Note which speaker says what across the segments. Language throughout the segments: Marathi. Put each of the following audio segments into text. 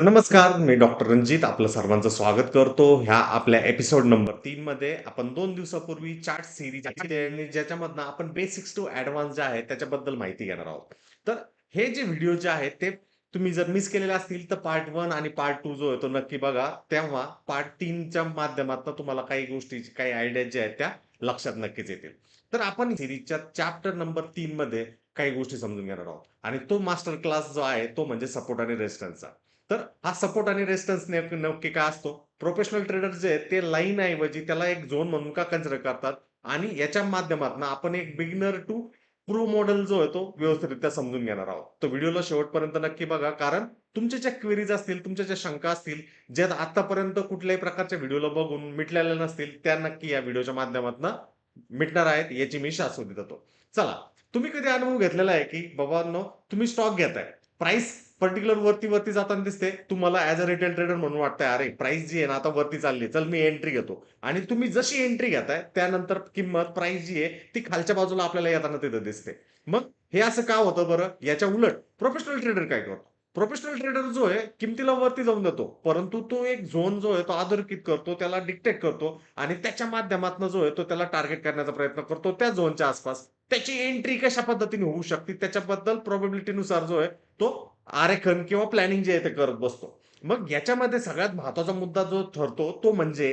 Speaker 1: नमस्कार, मी डॉक्टर रणजित आपलं सर्वांचं स्वागत करतो. ह्या आपल्या एपिसोड नंबर 3 मध्ये आपण 2 दिवसापूर्वी चार्ट सीरीज ज्याच्यामधनं आपण बेसिक्स टू ॲडव्हान्स जे आहे त्याच्याबद्दल माहिती घेणार आहोत. तर हे जे व्हिडिओ जे आहेत ते तुम्ही जर मिस केलेले असतील तर पार्ट 1 आणि पार्ट 2 जो आहे तो नक्की बघा. तेव्हा पार्ट 3च्या माध्यमातून तुम्हाला काही गोष्टीची काही आयडिया ज्या आहेत त्या लक्षात नक्कीच येतील. तर आपण सीरीजच्या चॅप्टर नंबर 3 मध्ये काही गोष्टी समजून घेणार आहोत आणि तो मास्टर क्लास जो आहे तो म्हणजे सपोर्ट आणि रेजिस्टन्सचा. तर हा सपोर्ट आणि रेजिस्टन्स नक्की काय असतो? प्रोफेशनल ट्रेडर जे आहेत ते लाईन ऐवजी त्याला एक झोन म्हणून का कन्सिडर करतात आणि याच्या माध्यमातून आपण एक बिगिनर टू प्रो मॉडेल जो आहे तो व्यवस्थितरित्या समजून घेणार आहोत. तो व्हिडिओला शेवटपर्यंत नक्की बघा, कारण तुमच्या ज्या क्वेरीज असतील, तुमच्या ज्या शंका असतील, ज्या आतापर्यंत कुठल्याही प्रकारच्या व्हिडिओला बघून मिटलेल्या नसतील, त्या नक्की या व्हिडिओच्या माध्यमातून मिटणार आहेत याची मी शाश्वती देतो. चला, तुम्ही कधी अनुभव घेतलेला आहे की बाबांनो, तुम्ही स्टॉक घेताय, प्राइस पर्टिक्युलर वरती वरती जाताना दिसते, तुम्हाला ऍज अ रिटेल ट्रेडर म्हणून वाटतंय अरे प्राइस जी आहे ना आता वरती चालली, चल मी एंट्री घेतो. आणि तुम्ही जशी एंट्री घेताय त्यानंतर किंमत प्राइस जी आहे ती खालच्या बाजूला आपल्याला येताना तिथं दिसते. मग हे असं का होतं बरं? याच्या उलट प्रोफेशनल ट्रेडर काय करतो? प्रोफेशनल ट्रेडर जो आहे किमतीला वरती जाऊन देतो, परंतु तो एक झोन जो आहे तो अधोरेखित करतो, त्याला डिक्टेट करतो आणि त्याच्या माध्यमातून जो आहे तो त्याला टार्गेट करण्याचा प्रयत्न करतो त्या झोनच्या आसपास. त्याची एंट्री कशा पद्धतीने होऊ शकते त्याच्याबद्दल प्रोबेबिलिटीनुसार जो आहे तो आरेखन किंवा प्लॅनिंग जे आहे ते करत बसतो. मग याच्यामध्ये सगळ्यात महत्वाचा मुद्दा जो ठरतो तो म्हणजे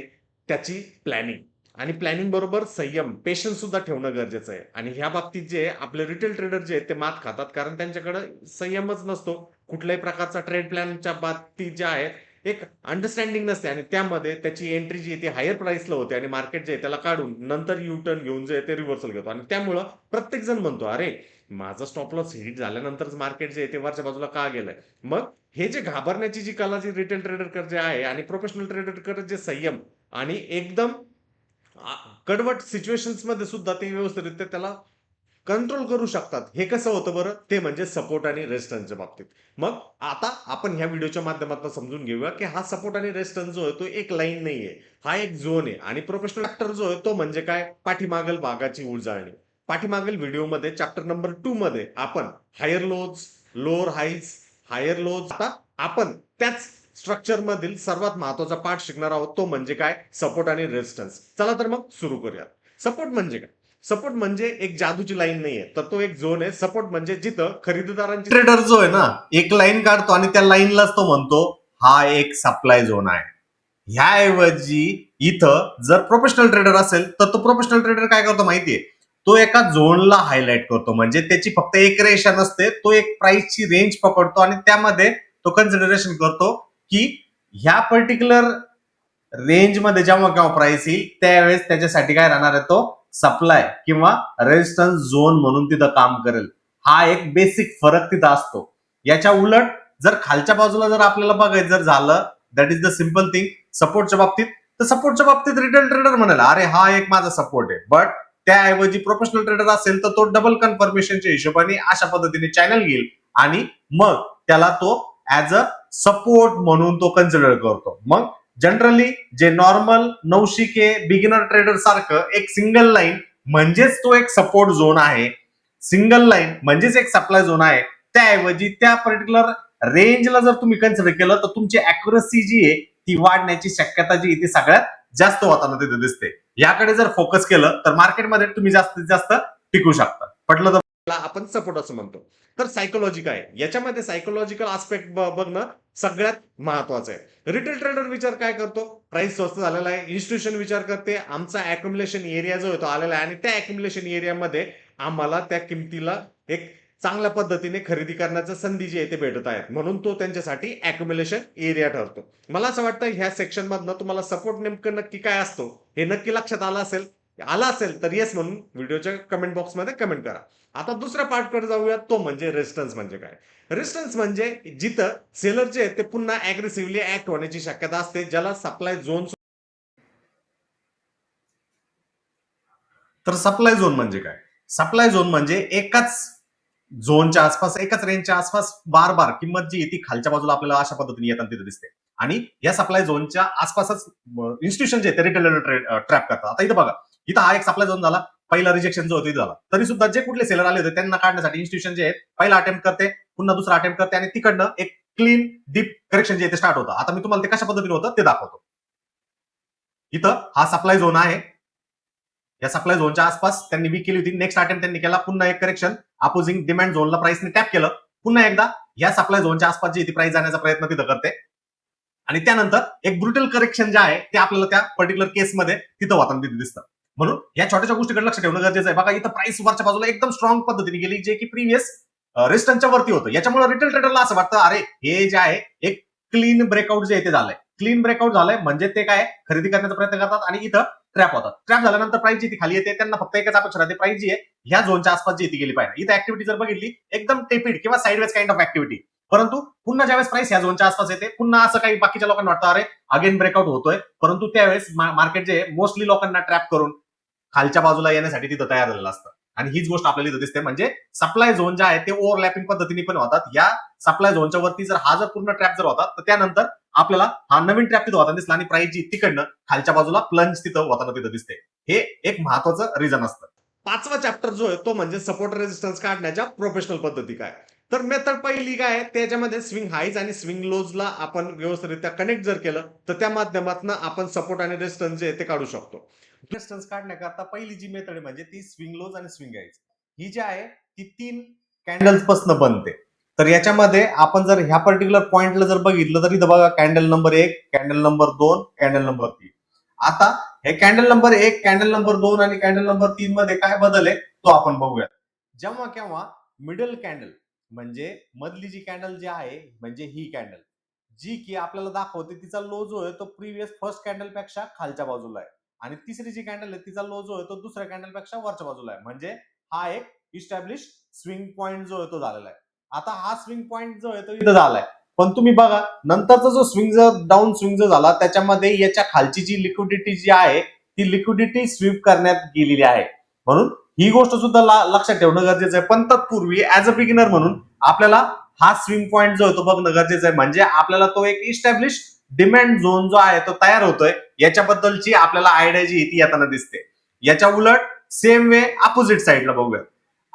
Speaker 1: त्याची प्लॅनिंग. आणि प्लॅनिंग बरोबर संयम, पेशन्स सुद्धा ठेवणं गरजेचं आहे. आणि ह्या बाबतीत जे आपले रिटेल ट्रेडर जे आहेत ते मात खातात, कारण त्यांच्याकडे संयमच नसतो. कुठल्याही प्रकारचा ट्रेड प्लॅनच्या बाबतीत जे आहे एक अंडरस्टँडिंग नसते आणि त्यामध्ये त्याची एंट्री जी आहे ती हायर प्राइसला होते आणि मार्केट जे आहे त्याला काढून नंतर यू टर्न घेऊन जे आहे ते रिव्हर्सल घेतो आणि त्यामुळं प्रत्येक जण म्हणतो अरे माझा स्टॉप लॉस हिट झाल्यानंतरच मार्केट जे आहे ते वरच्या बाजूला का गेलंय. मग हे जे घाबरण्याची जी कला जी रिटेल ट्रेडर जे आहे आणि प्रोफेशनल ट्रेडर जे संयम आणि एकदम कडवट सिच्युएशन्स मध्ये सुद्धा ते व्यवस्थितरित्या त्याला कंट्रोल करू शकतात. हे कसं होतं बरं? ते म्हणजे सपोर्ट आणि रेजिस्टन्सच्या बाबतीत. मग आता आपण ह्या व्हिडिओच्या माध्यमातून समजून घेऊया की हा सपोर्ट आणि रेजिस्टन्स जो आहे तो एक लाईन नाहीये, हा एक झोन आहे. आणि प्रोफेशनल फॅक्टर जो आहे तो म्हणजे काय? पाठीमागील भागाची उलजाळणी. पाठीमागील व्हिडिओमध्ये चॅप्टर नंबर 2 मध्ये आपण higher lows, lower highs, higher lows, आता आपण त्याच स्ट्रक्चर मधील सर्वात महत्वाचा पार्ट शिकणार आहोत, तो म्हणजे काय? सपोर्ट आणि रेजिस्टन्स. चला तर मग सुरू करूया. सपोर्ट म्हणजे काय? सपोर्ट म्हणजे एक जादूची लाईन नाहीये, तर तो एक झोन आहे. सपोर्ट म्हणजे जिथं खरेदीदारांची
Speaker 2: ट्रेडर जो आहे ना एक लाईन काढतो आणि त्या लाईनलाच तो म्हणतो हा एक सप्लाय झोन आहे. ह्याऐवजी इथं जर प्रोफेशनल ट्रेडर असेल तर तो प्रोफेशनल ट्रेडर काय करतो माहितीये, तो एका झोनला हायलाइट करतो. म्हणजे त्याची फक्त एक रेषा नसते, तो एक प्राइसची रेंज पकडतो आणि त्यामध्ये तो कन्सिडरेशन करतो की ह्या पर्टिक्युलर रेंजमध्ये जेव्हा केव्हा प्राइस येईल त्यावेळेस त्याच्यासाठी काय राहणार आहे, तो सप्लाय किंवा रेजिस्टन्स झोन म्हणून तिथं काम करेल. हा एक बेसिक फरक तिथं असतो. याच्या उलट जर खालच्या बाजूला जर आपल्याला बघायचं जर झालं, that is the simple thing. सपोर्टच्या बाबतीत तर सपोर्टच्या बाबतीत रिटेल ट्रेडर म्हणाला अरे हा एक माझा सपोर्ट आहे, बट त्याऐवजी प्रोफेशनल ट्रेडर असेल तर तो डबल कन्फर्मेशनच्या हिशोबाने अशा पद्धतीने चॅनल घेईल आणि मग त्याला तो ऍज अ सपोर्ट म्हणून तो कन्सिडर करतो. मग जनरली जे नॉर्मल नवशिके बिगिनर ट्रेडर सारखं एक सिंगल लाईन म्हणजेच तो एक सपोर्ट झोन आहे, सिंगल लाईन म्हणजेच एक सप्लाय झोन आहे. त्याऐवजी त्या पर्टिक्युलर रेंजला जर तुम्ही कन्सिडर केलं तर तुमची अॅक्युरसी जी आहे ती वाढण्याची शक्यता जी आहे ती सगळ्यात जास्त होताना तिथे दिसते. याकडे जर फोकस केलं तर मार्केटमध्ये तुम्ही जास्तीत जास्त टिकू शकता. पटलं तर
Speaker 1: आपण सपोर्ट असं म्हणतो. तर सायकोलॉजी काय? याच्यामध्ये सायकोलॉजिकल आस्पेक्ट बघणं सगळ्यात महत्वाचं आहे. रिटेल ट्रेडर विचार काय करतो? प्राइस स्वस्त झालेला आहे. इन्स्टिट्यूशन विचार करते आमचा अॅक्युमुलेशन एरिया जो आहे तो आलेला आहे आणि त्या अॅक्युमुलेशन एरियामध्ये आम्हाला त्या किमतीला एक चांगल्या पद्धतीने खरेदी करण्याची संधी जी आहे ते भेटत आहेत, म्हणून तो त्यांच्यासाठी अॅक्युमुलेशन एरिया ठरतो. मला असं वाटतं ह्या सेक्शन मधनं तुम्हाला सपोर्ट नेमकं नक्की काय असतो हे नक्की लक्षात आला असेल तर येस म्हणून व्हिडिओच्या कमेंट बॉक्समध्ये कमेंट करा. आता दुसऱ्या पार्टकडे जाऊया, तो म्हणजे रेजिस्टन्स म्हणजे काय? रेजिस्टन्स म्हणजे जिथं सेलर जे आहेत ते पुन्हा अग्रेसिव्हली ऍक्ट होण्याची शक्यता असते, ज्याला सप्लाय झोन.
Speaker 2: तर सप्लाय झोन म्हणजे काय? सप्लाय झोन म्हणजे एकाच झोनच्या आसपास एकाच रेंजच्या आसपास बार बार किंमत जी आहे ती खालच्या बाजूला आपल्याला अशा पद्धतीने येताना तिथे दिसते आणि या सप्लाय झोनच्या आसपासच इन्स्टिट्यूशन जे रिटेलर ट्रॅप करतात. आता इथं बघा, इथं हा एक सप्लाय झोन झाला, पहिला रिजेक्शन जो होतो झाला, तरी सुद्धा जे कुठले सेलर आले होते त्यांना काढण्यासाठी इन्स्टिट्यूशन जे आहे पहिला अटेम्प्ट करते, पुन्हा दुसरा अटेम्प्ट करते आणि तिकडनं एक क्लीन डीप करेक्शन जे ते स्टार्ट होतं. आता मी तुम्हाला ते कशा पद्धतीने होतं ते दाखवतो. इथं हा सप्लाय झोन आहे. या सप्लाय झोनच्या आसपास त्यांनी वीक केली होती. नेक्स्ट अटेम्प्ट त्यांनी केला, पुन्हा एक करेक्शन अपोजिंग डिमांड झोनला प्राइसने टॅप केलं. पुन्हा एकदा या सप्लाय झोनच्या आसपास जी ती प्राइस जाण्याचा प्रयत्न तिथं करते आणि त्यानंतर एक ब्रुटल करेक्शन जे आहे ते आपल्याला त्या पर्टिक्युलर केसमध्ये तिथं होताना तिथे दिसतं. म्हणून या छोट्याशा गोष्टीकडे लक्ष ठेवणं गरजेचं आहे. बघा इथं प्राइस वरच्या बाजूला एकदम स्ट्रॉंग पद्धतीने गेली, जे की प्रिव्हियस रेजिस्टन्सच्या वरती होतं. याच्यामुळे रिटेल ट्रेडरला असं वाटतं, अरे हे जे आहे एक क्लीन ब्रेकआउट जे इथे झालंय, क्लीन ब्रेकआउट झालंय म्हणजे ते काय खरेदी करण्याचा प्रयत्न करतात आणि इथं ट्रॅप होतात. ट्रॅप झाल्यानंतर प्राइस जी ती खाली येते, त्यांना फक्त एकच अपेक्षा राहते, प्राइस जी आहे ह्या झोनच्या आसपास जी ती गेली पाहिजे. इथं ऍक्टिव्हिटी जर बघितली एकदम टेपिड किंवा साइडवेज काइंड ऑफ ऍक्टिव्हिटी, परंतु पुन्हा ज्यावेळेस प्राइस ह्या झोनच्या आसपास येते, पुन्हा असं काही बाकीच्या लोकांना वाटतं अरे अगेन ब्रेकआउट होतोय, परंतु त्यावेळेस मार्केट जे मोस्टली लोकांना ट्रॅप करून खालच्या बाजूला येण्यासाठी तिथं तयार झालेलं असतं. आणि हीच गोष्ट आपल्याला इथं दिसते, म्हणजे सप्लाय झोन जे आहे ते ओव्हरलॅपिंग पद्धतीने पण होतात. या सप्लाय झोनच्या वरती जर हा जर पूर्ण ट्रॅप जर होता, तर त्यानंतर आपल्याला हा नवीन ट्रॅप तिथं होताना दिसला आणि प्राइस जी तिकडनं खालच्या बाजूला प्लंज तिथं होताना तिथं दिसते. हे एक महत्वाचं रिझन असतं.
Speaker 1: 5वा चॅप्टर जो आहे तो म्हणजे सपोर्ट रेजिस्टन्स काढण्याच्या प्रोफेशनल पद्धती काय. तर मेथड पहिली काय आहे, त्याच्यामध्ये स्विंग हाईज आणि स्विंग लोजला आपण व्यवस्थितरित्या कनेक्ट जर केलं तर त्या माध्यमातून आपण सपोर्ट आणि रेजिस्टन्स जे आहे ते काढू शकतो.
Speaker 2: रेजिस्टन्स काढण्याकरता पहिली जी मेथड आहे म्हणजे ती स्विंग लोज आणि स्विंग हाईज. ही जी आहे ती 3 कॅन्डल्स पासून बनते. तर याच्यामध्ये आपण जर ह्या पर्टिक्युलर पॉइंटला जर बघितलं तर इथं बघा candle number 1, candle number 2, candle number 3. आता हे कॅन्डल नंबर 1, कॅन्डल नंबर 2 आणि कॅन्डल नंबर 3 मध्ये काय बदल आहे तो आपण बघूया. जेव्हा केव्हा मिडल कॅन्डल म्हणजे मधली जी कॅन्डल जी आहे म्हणजे ही कॅन्डल जी की आपल्याला दाखवते तिचा लो जो आहे तो प्रिव्हियस फर्स्ट कॅन्डल पेक्षा खालच्या बाजूला आहे आणि तिसरी जी कॅन्डल आहे तिचा लो जो आहे तो दुसऱ्या कॅन्डल पेक्षा वरच्या बाजूला आहे. म्हणजे हा एक इस्टॅब्लिश स्विंग पॉइंट जो आहे तो झालेला आहे. आता हा स्विंग पॉइंट जो आहे तो इथं झालाय, पण तुम्ही बघा नंतरचा जो स्विंग जर डाऊन स्विंग जो झाला त्याच्यामध्ये याच्या खालची जी लिक्विडिटी जी आहे ती लिक्विडिटी स्वीप करण्यात गेलेली आहे. म्हणून ही गोष्ट सुद्धा लक्षात ठेवणं गरजेचं आहे. पण तत्पूर्वी ऍज अ बिगिनर म्हणून आपल्याला हा स्विंग पॉइंट जो आहे तो बघणं गरजेचं आहे. म्हणजे आपल्याला तो एक इस्टॅब्लिश डिमांड झोन जो आहे तो तयार होतोय याच्याबद्दलची आपल्याला आयडिया जी ती येताना दिसते. याच्या उलट सेम वे अपोजिट साईडला बघूया.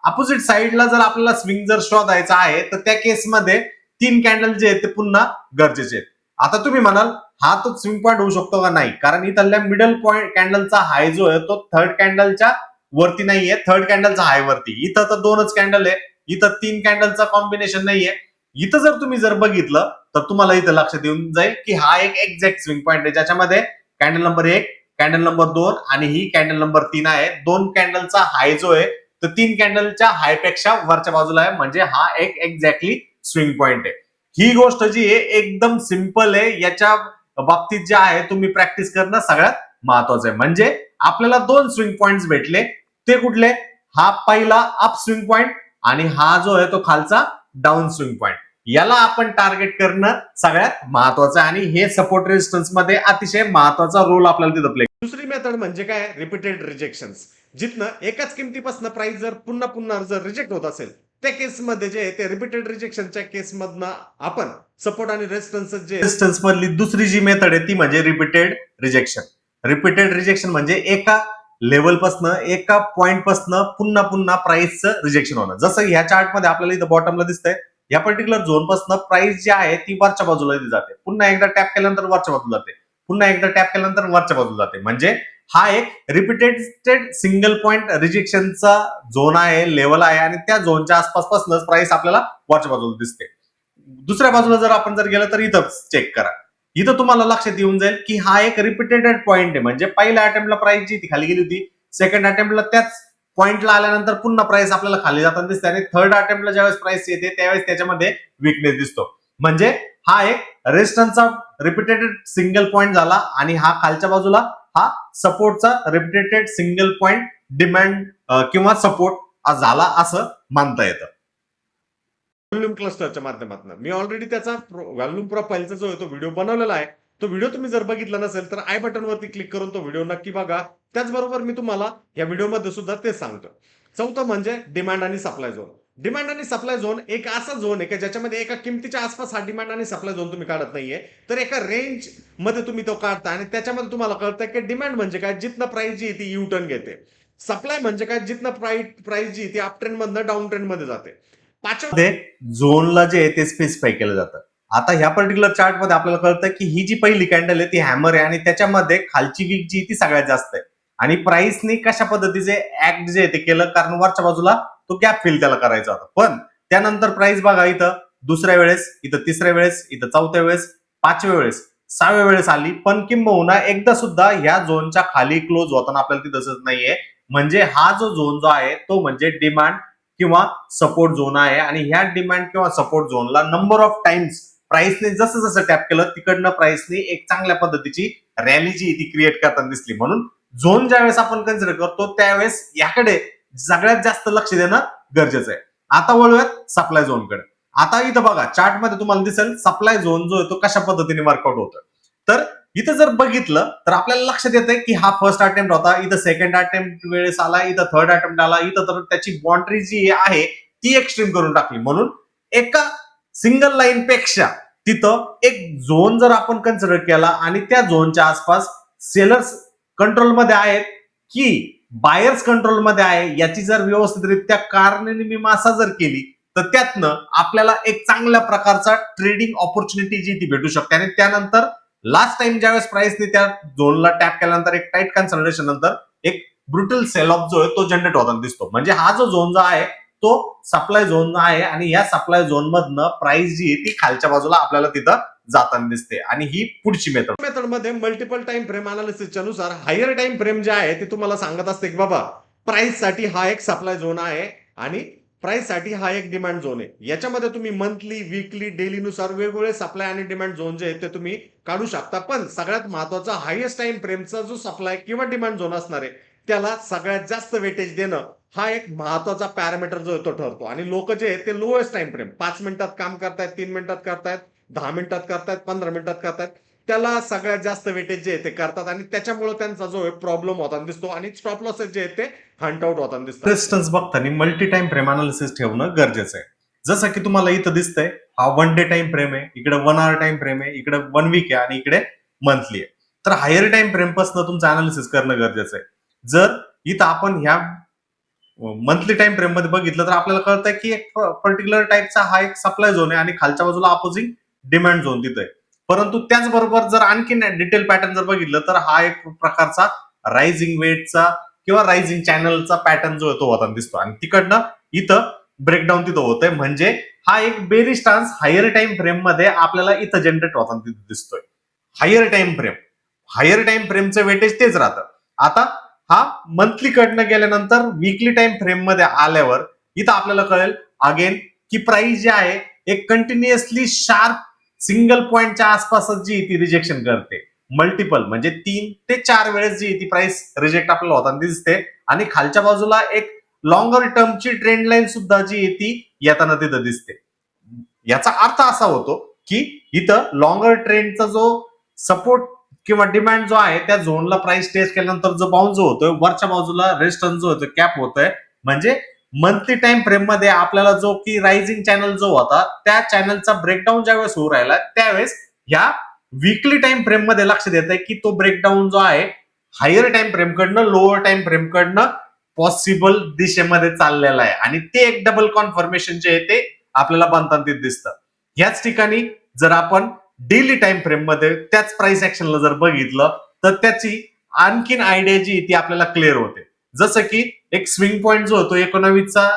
Speaker 2: अपोजिट साईडला जर आपल्याला स्विंग जर शोधायचा आहे तर त्या केसमध्ये 3 कॅन्डल जे आहेत ते पुन्हा गरजेचे आहेत. आता तुम्ही म्हणाल हा तो स्विंग पॉइंट होऊ शकतो का? नाही, कारण इथल्या मिडल पॉइंट कॅन्डलचा हाय जो आहे तो थर्ड कॅन्डलच्या वरती नाहीये, थर्ड कॅन्डलचा हाय वरती. इथं तर 2च कॅन्डल आहे, इथं 3 कॅन्डलचा कॉम्बिनेशन नाहीये. इथं जर तुम्ही जर बघितलं तर तुम्हाला इथं लक्षात येऊन जाईल की हा एक एक्झॅक्ट स्विंग पॉइंट आहे ज्याच्यामध्ये कॅन्डल नंबर 1, कॅन्डल नंबर 2 आणि ही कॅन्डल नंबर 3 आहे. 2 कॅन्डलचा हाय जो आहे तर 3 कॅन्डलच्या हाय पेक्षा वरच्या बाजूला आहे. म्हणजे हा एक एक्झॅक्टली स्विंग पॉइंट आहे. ही गोष्ट जी आहे एकदम सिंपल आहे. याच्या बाबतीत जे आहे तुम्ही प्रॅक्टिस करणं सगळ्यात महत्वाचं आहे. म्हणजे आपल्याला 2 स्विंग पॉइंट भेटले, ते कुठले? हा पहिला अप स्विंग पॉइंट आणि हा जो आहे तो खालचा डाऊन स्विंग पॉइंट. याला आपण टार्गेट करणं सगळ्यात महत्वाचं आहे आणि हे सपोर्ट रेजिस्टन्स मध्ये अतिशय महत्वाचा रोल आपल्याला तिथं प्ले.
Speaker 1: दुसरी मेथड म्हणजे काय, रिपीटेड रिजेक्शन्स. जिथनं एकाच किमतीपासून प्राइस जर पुन्हा पुन्हा जर रिजेक्ट होत असेल त्या केसमध्ये जे आहे ते रिपीटेड रिजेक्शनच्या केसमधनं आपण सपोर्ट आणि रेजिस्टन्स जे
Speaker 2: रेजिस्टन्स मधली दुसरी जी मेथड आहे ती म्हणजे रिपीटेड रिजेक्शन. रिपीटेड रिजेक्शन म्हणजे एका लेवल पासनं एका पॉइंट पासनं पुन्हा पुन्हा प्राइसचं रिजेक्शन होणं. जसं ह्या चार्ट मध्ये आपल्याला इथं बॉटमला दिसतंय या पर्टिक्युलर झोन पासनं प्राइस जी आहे ती वरच्या बाजूला जाते, पुन्हा एकदा टॅप केल्यानंतर वरच्या बाजूला जाते, पुन्हा एकदा टॅप केल्यानंतर वरच्या बाजूला जाते. म्हणजे हा एक रिपीटेड सिंगल पॉइंट रिजेक्शनचा झोन आहे, लेवल आहे आणि त्या झोनच्या आसपासपासूनच प्राइस आपल्याला वरच्या बाजूला दिसते. दुसऱ्या बाजूला जर आपण जर गेलं तर इथं चेक करा. इथं तुम्हाला लक्षात येऊन जाईल की हा एक रिपीटेड पॉइंट आहे. म्हणजे पहिल्या अटेम्प्टला प्राइस जी ती खाली गेली होती, सेकंड अटेम्प्टला त्याच पॉइंटला आल्यानंतर पुन्हा प्राइस आपल्याला खाली जाताना दिसते आणि थर्ड अटेम्प्टला ज्यावेळेस प्राइस येते त्यावेळेस त्याच्यामध्ये विकनेस दिसतो. म्हणजे हा एक रेजिस्टन्सचा रिपीटेड सिंगल पॉइंट झाला आणि हा खालच्या बाजूला हा सपोर्टचा रिपीटेड सिंगल पॉइंट डिमांड किंवा सपोर्ट झाला असं मानता येतं.
Speaker 1: व्हॉल्यूम क्लस्टरच्या माध्यमातून मी ऑलरेडी त्याचा व्हॉल्यूम प्रोफाईलचा जो आहे तो व्हिडिओ बनवलेला आहे. तो व्हिडिओ तुम्ही जर बघितला नसेल तर आय बटन वरती क्लिक करून तो व्हिडिओ नक्की बघा. त्याचबरोबर मी तुम्हाला या व्हिडिओमध्ये सुद्धा तेच सांगतो. चौथं म्हणजे डिमांड आणि सप्लाय झोन. डिमांड आणि सप्लाय झोन एक असा झोन आहे की ज्याच्यामध्ये एका किमतीच्या आसपास हा डिमांड आणि सप्लाय झोन तुम्ही काढत नाहीये, तर एका रेंज मध्ये तुम्ही तो काढता आणि त्याच्यामध्ये तुम्हाला कळतं की डिमांड म्हणजे काय, जिथनं प्राइस जी ती यू टर्न घेते. सप्लाय म्हणजे काय, जिथनं प्राइस जी ती अप ट्रेंड मधनं डाऊन ट्रेंड मध्ये जाते.
Speaker 2: झोनला जे आहे ते स्पेसिफाय केलं जातं आता ह्या पर्टिक्युलर चार्ट मध्ये आपल्याला कळतं की ही जी पहिली कॅन्डल आहे ती हॅमर आहे आणि त्याच्यामध्ये खालची वीक जी ती सगळ्यात जास्त आहे आणि प्राइसने कशा पद्धतीचे ऍक्ट जे ते केलं, कारण वरच्या बाजूला तो गॅप फिल त्याला करायचा होता. पण त्यानंतर प्राइस बघा, इथं दुसऱ्या वेळेस, इथं तिसऱ्या वेळेस, इथं चौथ्या वेळेस, पाचव्या वेळेस, 6व्या वेळेस आली, पण किंबहुना एकदा सुद्धा ह्या झोनच्या खाली क्लोज होताना आपल्याला ती दिसत नाहीये. म्हणजे हा जो झोन जो आहे तो म्हणजे डिमांड किंवा सपोर्ट झोन आहे आणि ह्या डिमांड किंवा सपोर्ट झोनला नंबर ऑफ टाइम्स प्राइसने जसं जसं टॅप केलं तिकडनं प्राइसने एक चांगल्या पद्धतीची रॅली जी ती क्रिएट करताना दिसली. म्हणून झोन ज्यावेळेस आपण कन्सिडर करतो त्यावेळेस याकडे सगळ्यात जास्त लक्ष देणं गरजेचं आहे. आता वळूयात सप्लाय झोनकडे. आता इथं बघा चार्ट मध्ये तुम्हाला दिसेल सप्लाय झोन जो आहे तो कशा पद्धतीने वर्कआउट होतो. तर इथं जर बघितलं तर आपल्याला लक्षात येतंय की हा फर्स्ट अटेम्प्ट होता, इथं सेकंड अटेम्प्ट वेळेस आला, इथं थर्ड अटेम्प्ट आला, इथं तर त्याची बाउंड्री जी आहे ती एक्स्ट्रीम करून टाकली. म्हणून एका सिंगल लाईन पेक्षा तिथं एक झोन जर आपण कन्सिडर केला आणि त्या झोनच्या आसपास सेलर्स कंट्रोलमध्ये आहेत की बायर्स कंट्रोलमध्ये आहे याची जर व्यवस्थितरित्या कारणामीमासा जर केली तर त्यातनं आपल्याला एक चांगल्या प्रकारचा ट्रेडिंग ऑपॉर्च्युनिटी जी ती भेटू शकते. आणि त्यानंतर लास्ट टाइम ज्यावेळेस प्राइसने त्या झोनला टॅप केल्यानंतर एक टाईट कन्सल्टेशन नंतर एक ब्रुटल सेल ऑफ जो आहे तो जनरेट होताना दिसतो. म्हणजे हा जो झोन जो आहे तो सप्लाय झोन आहे आणि या सप्लाय झोन मधनं प्राइस जी आहे ती खालच्या बाजूला आपल्याला तिथं जाताना दिसते. आणि ही पुढची
Speaker 1: मेथड मध्ये मल्टिपल टाइम फ्रेम अनालिसिसच्या नुसार हायर टाइम फ्रेम जे आहे ते तुम्हाला सांगत असते की बाबा प्राइस साठी हा एक सप्लाय झोन आहे आणि प्राइस साठी हा एक डिमांड झोन आहे. याच्यामध्ये तुम्ही मंथली, वीकली, डेली नुसार वेगवेगळे सप्लाय आणि डिमांड झोन जे आहेत ते तुम्ही काढू शकता. पण सगळ्यात महत्वाचा हायेस्ट टाइम फ्रेमचा जो सप्लाय किंवा डिमांड झोन असणार आहे त्याला सगळ्यात जास्त वेटेज देणं हा एक महत्वाचा पॅरामीटर जो आहे तो ठरतो. आणि लोक जे आहेत ते लोएस्ट टाइम फ्रेम 5 मिनिटात काम करतायत, 3 मिनिटात करतायत, 10 मिनिटात करतायत, 15 मिनिटात करतायत, त्याला सगळ्यात जास्त वेटेज जे आहे ते करतात आणि त्याच्यामुळे त्यांचा जो प्रॉब्लेम होताना दिसतो आणि स्टॉप लॉसेस जे आहेत ते हंट आउट होताना दिसतात.
Speaker 2: रेजिस्टन्स बघताना मल्टी टाइम फ्रेम अनालिसिस ठेवणं गरजेचं आहे. जसं की तुम्हाला इथं दिसतंय हा 1 डे टाइम फ्रेम आहे, इकडे 1 आवर टाइम फ्रेम आहे, इकडे 1 वीक आहे आणि इकडे मंथली आहे. तर हायर टाइम फ्रेम पासून तुमचं अनालिसिस करणं गरजेचं आहे. जर इथं आपण ह्या मंथली टाइम फ्रेम मध्ये बघितलं तर आपल्याला कळतंय की एक पर्टिक्युलर टाइपचा हा एक सप्लाय झोन आहे आणि खालच्या बाजूला अपोजिंग डिमांड झोन तिथे आहे. परंतु त्याचबरोबर जर आणखी डिटेल पॅटर्न जर बघितलं तर हा एक प्रकारचा रायझिंग वेटचा किंवा रायझिंग चॅनलचा पॅटर्न जो आहे तो होताना दिसतो आणि तिकडनं इथं ब्रेकडाऊन तिथं होतंय. म्हणजे हा एक बेरी स्टान्स हायर टाइम फ्रेम मध्ये आपल्याला इथं जनरेट होताना तिथं दिसतोय. हायर टाइम फ्रेमचं वेटेज तेच राहतं. आता हा मंथली कडनं गेल्यानंतर वीकली टाइम फ्रेम मध्ये आल्यावर इथं आपल्याला कळेल अगेन की प्राइस जे आहे एक कंटिन्युअसली शार्प सिंगल पॉइंटच्या आसपासच जी ती रिजेक्शन करते. मल्टिपल म्हणजे 3 ते 4 वेळेस जी ती प्राइस रिजेक्ट आपल्याला होताना दिसते आणि खालच्या बाजूला एक लॉंगर टर्मची ट्रेंड लाईन सुद्धा जी आहे ती येताना तिथं दिसते. याचा अर्थ असा होतो की इथं लॉंगर ट्रेंडचा जो सपोर्ट किंवा डिमांड जो आहे त्या झोनला प्राइस टेस्ट केल्यानंतर जो बाउन्स जो होतोय वरच्या बाजूला रेजिस्टन्स जो होतोय कॅप होतोय. म्हणजे मंथली टाइम फ्रेम मध्ये आपल्याला जो की रायझिंग चॅनल जो होता त्या चॅनलचा ब्रेकडाऊन ज्यावेळेस होऊ राहिला त्यावेळेस ह्या वीकली टाइम फ्रेम मध्ये लक्षात येत आहे की तो ब्रेकडाऊन जो आहे हायर टाइम फ्रेम कडनं लोअर टाइम फ्रेम कडनं पॉसिबल दिशेमध्ये चाललेला आहे आणि ते एक डबल कॉन्फर्मेशन जे आहे ते आपल्याला बनताना दिसतं. याच ठिकाणी जर आपण डेली टाइम फ्रेम मध्ये त्याच प्राइस ऍक्शनला जर बघितलं तर त्याची आणखीन आयडिया जी ती आपल्याला क्लिअर होते. जसं की एक स्विंग पॉइंट जो होतो 19चा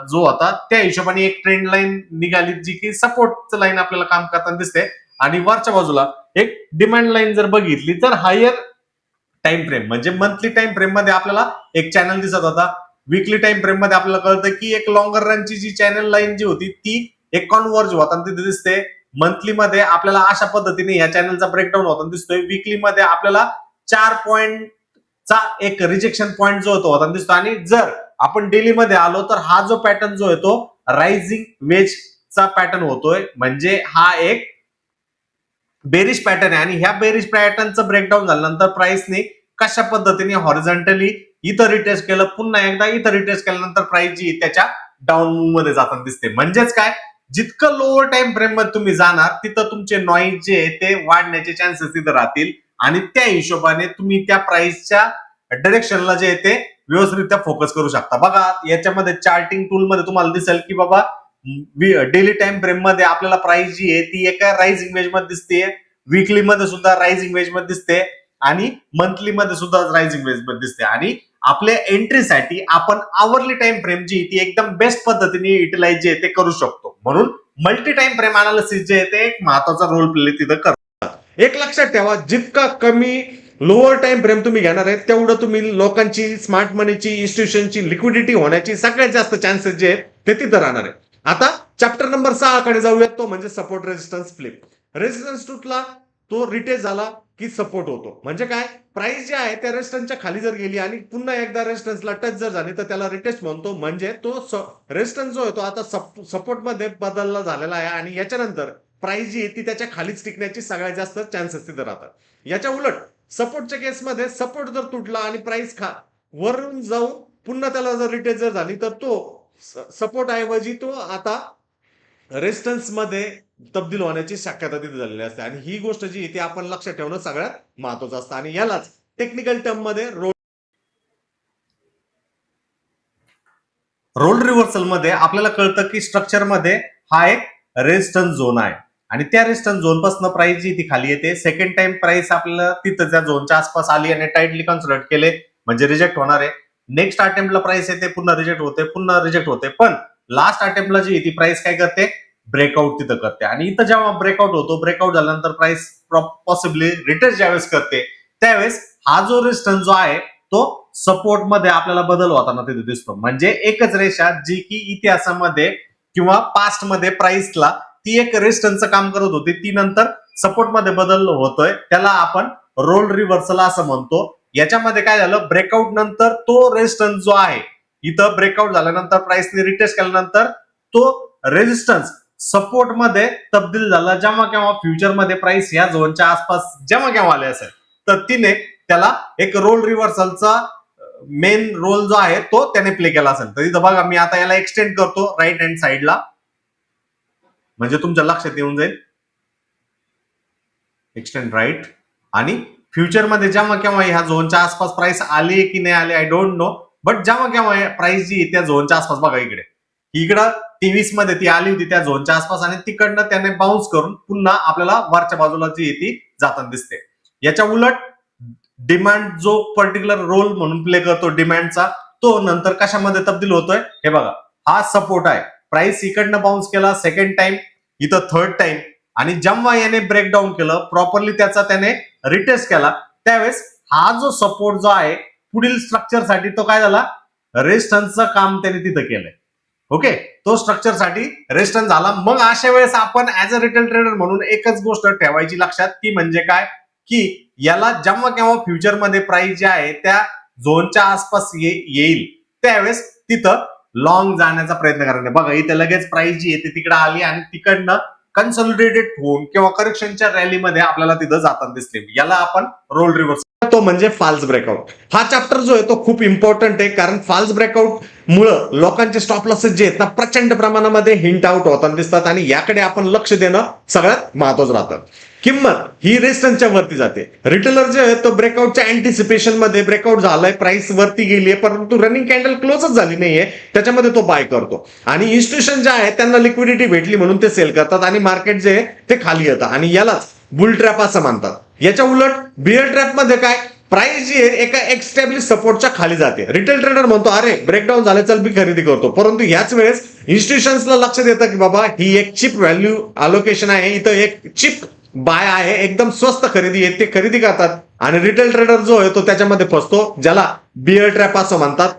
Speaker 2: जो होता त्या हिशोबाने एक ट्रेंड लाईन निघाली जी की सपोर्टचं लाईन आपल्याला काम करताना दिसते आणि वरच्या बाजूला एक डिमांड लाईन जर बघितली तर हायर टाइम फ्रेम म्हणजे मंथली टाइम फ्रेम मध्ये आपल्याला एक चॅनल दिसत होता. वीकली टाइम फ्रेम मध्ये आपल्याला कळतं की एक लॉंगर रनची जी चॅनल लाईन जी होती ती एक कॉन्वर्ज होताना तिथे दिसते. मंथली मध्ये आपल्याला अशा पद्धतीने या चॅनलचा ब्रेकडाऊन होताना दिसतोय. वीकली मध्ये आपल्याला 4 पॉइंटचा एक रिजेक्शन पॉइंट जो होता दिसतो आणि जर आपण डेली मध्ये आलो तर हा जो पॅटर्न जो आहे तो रायझिंग वेजचा पॅटर्न होतोय. म्हणजे हा एक बेरिश पॅटर्न आहे आणि ह्या बेरिश पॅटर्नचं ब्रेकडाऊन झाल्यानंतर प्राइसने कशा पद्धतीने हॉरिझॉन्टली इथं रिटेस्ट केलं, पुन्हा एकदा इथं रिटेस्ट केल्यानंतर प्राइस जी त्याच्या डाऊन मध्ये जाताना दिसते. म्हणजेच काय, जितकं लोअर टाइम फ्रेम मध्ये तुम्ही जाणार तिथं तुमचे नॉईज जे आहे ते वाढण्याचे चान्सेस तिथं राहतील आणि त्या हिशोबाने तुम्ही त्या प्राइसच्या डायरेक्शनला जे आहे ते व्यवस्थितरित्या फोकस करू शकता. बघा याच्यामध्ये चार्टिंग टूल मध्ये तुम्हाला दिसेल की बाबा डेली टाइम फ्रेम मध्ये आपल्याला प्राइस जी आहे ती एका राइजिंग इमेज मध्ये दिसते, वीकली मध्ये सुद्धा राइजिंग इमेज मध्ये दिसते आणि मंथली मध्ये सुद्धा राइजिंग इमेज मध्ये दिसते. आणि आपल्या एंट्रीसाठी आपण आवरली टाइम फ्रेम जी ती एकदम बेस्ट पद्धतीने युटिलाइज जे ते करू शकतो. म्हणून मल्टी टाइम फ्रेम अनालिसिस जे आहे ते एक महत्वाचा रोल प्ले तिथं करतो.
Speaker 1: एक लक्षात ठेवा, जितका कमी लोअर टाइम फ्रेम तुम्ही घेणार आहे तेवढं तुम्ही लोकांची, स्मार्ट मनीची, इन्स्टिट्यूशनची लिक्विडिटी होण्याची सगळ्यात जास्त चान्सेस जे आहेत ते तिथं राहणार आहे. आता चॅप्टर नंबर 6 कडे जाऊयात, तो म्हणजे सपोर्ट रेजिस्टन्स फ्लिप. रेजिस्टन्स तुटला, तो रिटेस्ट झाला की सपोर्ट होतो. म्हणजे काय, प्राइस जे आहे त्या रेजिस्टन्सच्या खाली जर गेली आणि पुन्हा एकदा रेजिस्टन्सला टच जर झाली तर त्याला रिटेस्ट म्हणतो. म्हणजे तो रेजिस्टन्स जो आहे तो आता सपोर्ट मध्ये बदलला झालेला आहे आणि याच्यानंतर प्राइस जी आहे ती त्याच्या खालीच टिकण्याची सगळ्यात जास्त चान्सेस तिथे राहतात. याच्या उलट सपोर्टच्या केसमध्ये सपोर्ट जर तुटला आणि प्राइस वरून जाऊन पुन्हा त्याला जर रिटेस्ट जर झाली तर तो सपोर्ट ऐवजी तो आता रेजिस्टन्स मध्ये तब्दील होण्याची शक्यता तिथे झालेली असते. आणि ही गोष्ट जी आहे ती आपण लक्षात ठेवणं सगळ्यात महत्वाचं असतं. आणि यालाच टेक्निकल टर्म मध्ये
Speaker 2: रोल रिव्हर्सल मध्ये आपल्याला कळतं की स्ट्रक्चर मध्ये हा एक रेजिस्टन्स झोन आहे आणि त्या रेजिस्टन्स झोन पासून प्राइस जी ती खाली येते. सेकंड टाइम प्राइस आपल्याला तिथं त्या झोनच्या आसपास आली आणि टाइटली कन्सोलिडेट केले म्हणजे रिजेक्ट होणार आहे. नेक्स्ट अटेम्प्टला प्राइस येते, पुन्हा रिजेक्ट होते, पुन्हा रिजेक्ट होते. पण लास्ट अटेम्प्टला जी ती प्राइस काय करते, ब्रेकआउट तिथं करते. आणि इथं जेव्हा ब्रेकआउट होतो, ब्रेकआउट झाल्यानंतर प्राइस पॉसिबली रिटेस्ट ज्यावेळेस करते त्यावेळेस हा जो रेजिस्टन्स जो आहे तो सपोर्ट मध्ये आपल्याला बदल होताना तिथे दिसतो. म्हणजे एकच रेषा जी की इतिहासामध्ये किंवा पास्ट मध्ये प्राइसला ती एक रेजिस्टन्सचं काम करत होती, ती नंतर सपोर्ट मध्ये बदल होतोय, त्याला आपण रोल रिव्हर्सल असं म्हणतो. याच्यामध्ये काय झालं, ब्रेकआउट नंतर तो रेजिस्टन्स जो आहे इथं ब्रेकआउट झाल्यानंतर प्राइसने रिटेस्ट केल्यानंतर तो रेजिस्टन्स सपोर्ट मध्ये तब्दील झाला. जेव्हा केव्हा फ्युचर मध्ये प्राइस या झोनच्या आसपास जेव्हा केव्हा आले असेल तर तिने त्याला एक रोल रिव्हर्सलचा मेन रोल जो आहे तो त्याने प्ले केला असेल. तर इथं बघा, मी आता याला एक्सटेंड करतो राईट हँड साइडला म्हणजे तुमच्या लक्षात येऊन जाईल. Extend right. आणि फ्युचर मध्ये जेव्हा केव्हा ह्या झोनच्या आसपास प्राइस आली की नाही आली आय डोंट नो, बट जेव्हा केव्हा प्राइस जी त्या झोनच्या आसपास, बघा इकडं 23 मध्ये ती आली होती त्या झोनच्या आसपास आणि तिकडनं त्याने बाउन्स करून पुन्हा आपल्याला वरच्या बाजूला जी ती जाताना दिसते. याच्या उलट डिमांड जो पर्टिक्युलर रोल म्हणून प्ले करतो डिमांडचा, तो नंतर कशामध्ये तब्दील होतोय हे बघा. हा सपोर्ट आहे, प्राइस इकडनं बाउन्स केला सेकंड टाइम, इथं थर्ड टाइम, आणि जेव्हा याने ब्रेकडाऊन केलं प्रॉपरली त्याचा त्याने रिटेस्ट केला त्यावेळेस हा जो सपोर्ट जो आहे पुढील स्ट्रक्चरसाठी तो काय झाला, रेजिस्टन्सचं काम त्याने तिथं केलंय. ओके, तो स्ट्रक्चरसाठी रेजिस्टन्स झाला. मग अशा वेळेस आपण ऍज अ रिटेल ट्रेडर म्हणून एकच गोष्ट ठेवायची लक्षात, ती म्हणजे काय की याला जेव्हा केव्हा फ्युचर मध्ये प्राइस जे आहे त्या झोनच्या आसपास येईल त्यावेळेस तिथं लॉंग जाण्याचा प्रयत्न करायचा. बघा इथे लगेच प्राइस जी येते तिकडे आली आणि तिकडनं कन्सॉलिडेटेड होऊन किंवा करेक्शनच्या रॅलीमध्ये आपल्याला तिथं जाताना दिसले. याला आपण रोल रिव्हर्स,
Speaker 1: तो म्हणजे फॉल्स ब्रेकआउट. हा चॅप्टर जो आहे तो खूप इम्पॉर्टंट आहे, कारण फॉल्स ब्रेकआउट मुळे लोकांचे स्टॉप लॉसेस जे आहेत ना प्रचंड प्रमाणामध्ये हिंट आउट होताना दिसतात आणि याकडे आपण लक्ष देणं सगळ्यात महत्वाचं राहतं. किंमत ही रेजिस्टन्सच्या वरती जाते. रिटेलर जे आहे तो ब्रेकआउटच्या अँटिसिपेशन मध्ये ब्रेकआउट झालाय, प्राइस वरती गेली आहे परंतु रनिंग कॅन्डल क्लोजच झाली नाहीये, त्याच्यामध्ये तो बाय करतो. आणि इन्स्टिट्यूशन जे आहे त्यांना लिक्विडिटी भेटली म्हणून ते सेल करतात आणि मार्केट जे आहे ते खाली येतं आणि यालाच बुल ट्रॅप असं म्हणतात. याच्या उलट बिअर ट्रॅप मध्ये काय, प्राइस जी आहे एका एक्स्टॅब्लिश सपोर्टच्या खाली जाते. रिटेल ट्रेडर म्हणतो अरे ब्रेकडाऊन झाले चल मी खरेदी करतो, परंतु याच वेळेस इन्स्टिट्यूशन्सला लक्षात येतं की बाबा ही एक चिप व्हॅल्यू अलोकेशन आहे, इथं एक चिप बाय आहे, एकदम स्वस्त खरेदी आहे, ते खरेदी करतात आणि रिटेल ट्रेडर जो आहे तो त्याच्यामध्ये फसतो, ज्याला बिअर ट्रॅप असं म्हणतात.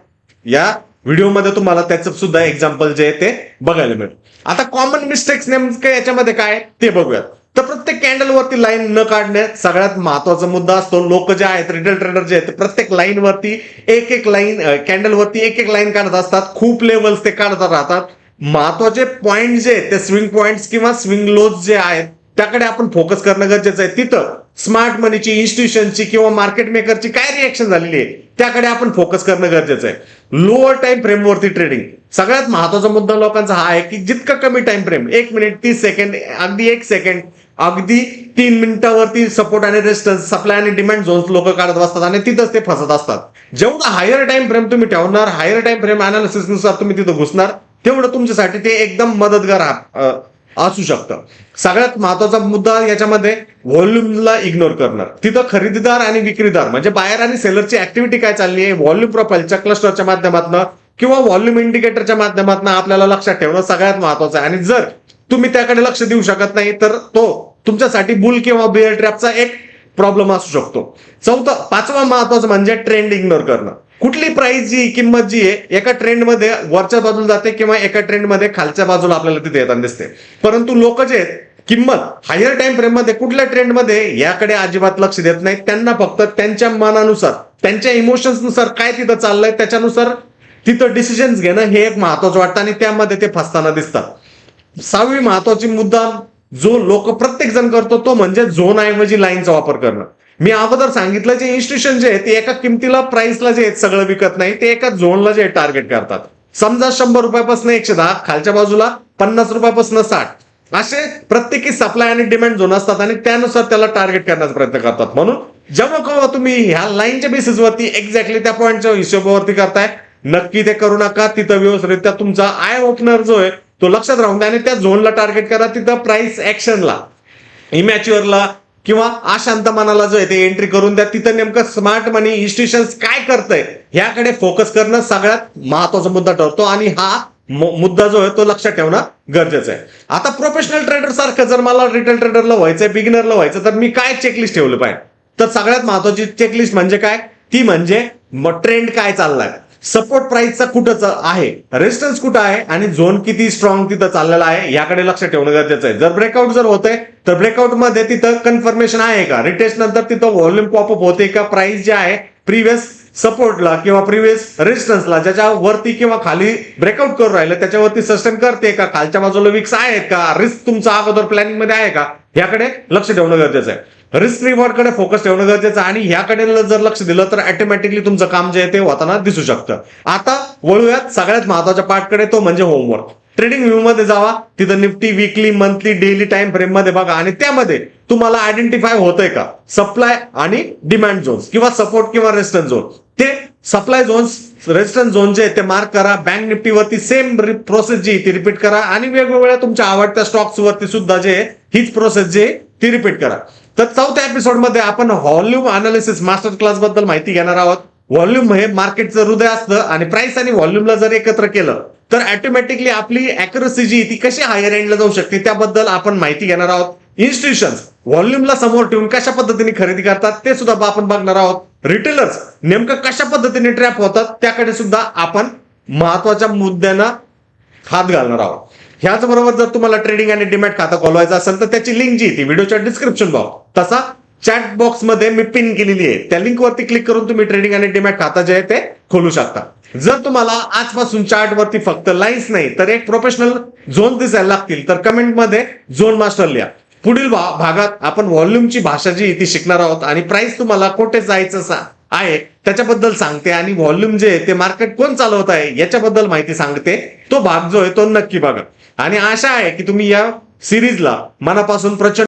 Speaker 1: या व्हिडिओमध्ये तुम्हाला त्याचं सुद्धा एक्झाम्पल जे आहे ते बघायला मिळेल. आता कॉमन मिस्टेक्स नेमकं याच्यामध्ये काय ते बघूयात. तर प्रत्येक कॅन्डल वरती लाईन न काढणे सगळ्यात महत्वाचा मुद्दा असतो. लोक जे आहेत रिटेल ट्रेडर जे आहेत प्रत्येक लाईन वरती एक लाईन, कॅन्डल वरती एक लाईन काढत असतात, खूप लेवल्स ते काढत राहतात. महत्वाचे पॉइंट जे आहेत ते स्विंग पॉइंट्स किंवा स्विंग लोज जे आहेत त्याकडे आपण फोकस करणं गरजेचं आहे. तिथं स्मार्ट मनीची, इन्स्टिट्यूशनची किंवा मार्केट मेकरची काय रिएक्शन झालेली आहे त्याकडे आपण फोकस करणं गरजेचं आहे. लोअर टाइम फ्रेमवरती ट्रेडिंग सगळ्यात महत्वाचा मुद्दा लोकांचा हा आहे की जितका कमी टाइम फ्रेम 1 मिनिट 30 सेकंड, अगदी 1 सेकंड, अगदी 3 मिनिटावरती सपोर्ट आणि रेजिस्टन्स, सप्लाय आणि डिमांड झोन्स लोक काढत असतात आणि तिथंच ते फसत असतात. जेवढा हायर टाइम फ्रेम तुम्ही ठेवणार, हायर टाइम फ्रेम अनालिसिस नुसार तुम्ही तिथं घुसणार तेवढं तुमच्यासाठी ते एकदम मदतगार असू शकतं. सगळ्यात महत्वाचा मुद्दा याच्यामध्ये व्हॉल्यूमला इग्नोर करणं. तिथं खरेदीदार आणि विक्रीदार म्हणजे बायर आणि सेलरची ऍक्टिव्हिटी काय चालली आहे व्हॉल्यूम प्रोफाईलच्या क्लस्टरच्या माध्यमातून किंवा व्हॉल्यूम इंडिकेटरच्या माध्यमातून आपल्याला लक्षात ठेवणं सगळ्यात महत्वाचं आहे. आणि जर तुम्ही त्याकडे लक्ष देऊ शकत नाही तर तो तुमच्यासाठी बुल किंवा बिअर ट्रॅपचा एक प्रॉब्लेम असू शकतो. पाचवा महत्वाचं म्हणजे ट्रेंड इग्नोर करणं. कुठली प्राइस जी किंमत जी आहे एका ट्रेंडमध्ये वरच्या बाजूला जाते किंवा एका ट्रेंडमध्ये खालच्या बाजूला आपल्याला तिथे येताना दिसते, परंतु लोक जे आहेत किंमत हायर टाइम फ्रेम मध्ये कुठल्या ट्रेंडमध्ये याकडे अजिबात लक्ष देत नाहीत. त्यांना फक्त त्यांच्या मनानुसार त्यांच्या इमोशन्सनुसार काय तिथं चाललंय त्याच्यानुसार तिथं डिसिजन्स घेणं हे एक महत्वाचं वाटतं आणि त्यामध्ये ते फसताना दिसतात. 6वी महत्वाची मुद्दा जो लोक प्रत्येक जण करतो तो म्हणजे झोन ऐवजी लाईनचा वापर करणं. मी अगोदर सांगितलं जे इन्स्टिट्यूशन जे आहे ते एका किमतीला प्राइसला जे आहेत सगळं विकत नाही, ते एका झोनला जे टार्गेट करतात. समजा 100 रुपयापासून 110, खालच्या बाजूला 50 रुपयापासून 60 असे प्रत्येकी सप्लाय आणि डिमांड झोन असतात आणि त्यानुसार त्याला टार्गेट करण्याचा प्रयत्न करतात. म्हणून जेव्हा केव्हा तुम्ही ह्या लाईनच्या बेसिसवरती एक्झॅक्टली त्या पॉईंटच्या हिशोबावरती करताय नक्की ते करू नका. तिथं व्यवस्थित तुमचा आय ओपनर जो आहे तो लक्षात राहून द्या आणि त्या झोनला टार्गेट करा. तिथं प्राइस ऍक्शनला इमॅच्युअरला किंवा अशांत मनाला जो आहे ते एंट्री करून द्या. तिथं नेमकं स्मार्ट मनी इन्स्टिट्यूशन्स काय करतंय याकडे फोकस करणं सगळ्यात महत्वाचा मुद्दा ठरतो आणि हा मुद्दा जो आहे तो लक्षात ठेवणं गरजेचं आहे. आता प्रोफेशनल ट्रेडर सारखं जर मला रिटेल ट्रेडरला व्हायचंय बिगिनरला व्हायचं तर मी काय चेकलिस्ट ठेवलं पाहिजे, तर सगळ्यात महत्वाची चेकलिस्ट म्हणजे काय, ती म्हणजे ट्रेंड काय चाललाय, सपोर्ट प्राइसचा कुठं आहे, रेजिस्टन्स कुठं आहे आणि झोन किती स्ट्रॉंग तिथं चाललेला आहे याकडे लक्ष ठेवणं गरजेचं आहे. जर ब्रेकआउट जर होतंय तर ब्रेकआउट मध्ये तिथं कन्फर्मेशन आहे का, रिटेस्ट नंतर तिथं व्हॉल्यूम पॉपअप होते का, प्राइस जे आहे प्रिव्हियस सपोर्टला किंवा प्रिव्हियस रेजिस्टन्सला ज्याच्या वरती किंवा खाली ब्रेकआउट करून राहिलं त्याच्यावरती सस्टेन करते का, खालच्या बाजूला विक्स आहेत का, रिस्क तुमचा अगोदर प्लॅनिंग मध्ये आहे का याकडे लक्ष ठेवणं गरजेचं आहे. रिस्क रिवॉर्ड कडे फोकस ठेवणं गरजेचं आणि ह्याकडे जर लक्ष दिलं तर ऑटोमॅटिकली तुमचं काम जे आहे ते होताना दिसू शकतं. आता वळूयात सगळ्यात महत्वाच्या पार्टकडे, तो म्हणजे होमवर्क. ट्रेडिंग व्ह्यू मध्ये जावा, तिथं निफ्टी विकली मंथली डेली टाइम फ्रेम मध्ये बघा आणि त्यामध्ये तुम्हाला आयडेंटिफाय होतंय का सप्लाय आणि डिमांड झोन्स किंवा सपोर्ट किंवा रेजिस्टन्स झोन. ते सप्लाय झोन्स रेजिस्टन्स झोन जे ते मार्क करा. बँक निफ्टीवरती सेम प्रोसेस जी ती रिपीट करा आणि वेगवेगळ्या तुमच्या आवडत्या स्टॉक्स वरती सुद्धा जे हीच प्रोसेस जे ती रिपीट करा. तर 4थ्या एपिसोड मध्ये आपण व्हॉल्यूम अनालिसिस मास्टर क्लास बद्दल माहिती घेणार आहोत. व्हॉल्यूम हे मार्केटचं हृदय असतं आणि प्राइस आणि व्हॉल्यूमला जर एकत्र केलं तर ऑटोमॅटिकली आपली अॅक्युरसी जी ती कशी हायर एंडला जाऊ शकते त्याबद्दल आपण माहिती घेणार आहोत. इन्स्टिट्यूशन्स व्हॉल्यूमला समोर ठेवून कशा पद्धतीने खरेदी करतात ते सुद्धा आपण बघणार आहोत. रिटेलर्स नेमकं कशा पद्धतीने ट्रॅप होतात त्याकडे सुद्धा आपण महत्वाच्या मुद्द्यांना हात घालणार आहोत. ह्याचबरोबर जर तुम्हाला ट्रेडिंग आणि डीमॅट खातं खोलवायचं असेल तर त्याची लिंक जी ती व्हिडिओच्या डिस्क्रिप्शन बॉक्स तसा चॅट बॉक्स मध्ये मी पिन केलेली आहे. त्या लिंक वरती क्लिक करून तुम्ही ट्रेडिंग आणि डीमॅट खातं जे आहे ते खोलू शकता. जर तुम्हाला आजपासून चार्ट वरती फक्त लाईन्स नाही तर एक प्रोफेशनल झोन दिसायला लागतील तर कमेंट मध्ये झोन मास्टर लिहा. पुढील भागात आपण व्हॉल्यूमची भाषा जी ती शिकणार आहोत आणि प्राइस तुम्हाला कुठे जायचं आहे त्याच्याबद्दल सांगते आणि व्हॉल्यूम जे ते मार्केट कोण चालवत आहे याच्याबद्दल माहिती सांगते. तो भाग जो आहे तो नक्की बघा आणि आशा आहे की तुम्ही या सिरीजला मनापासून प्रचंड